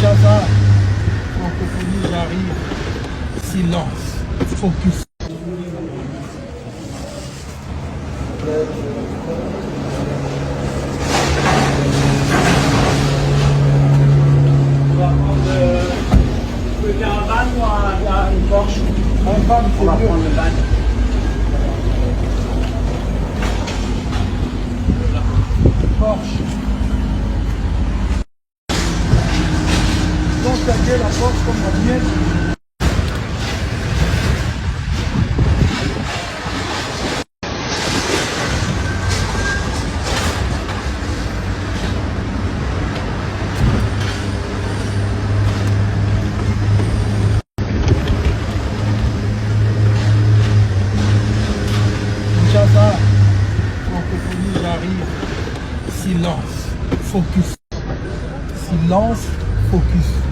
Kinshasa, francophonie, j'arrive. Silence, focus. On va prendre un van ou une Porsche. Un van, On va c'est mieux. prendre le van. Porsche. Donc, taguer la Porsche comme la mienne. Kinshasa, francophonie, j'arrive. Silence, focus. Silence, focus.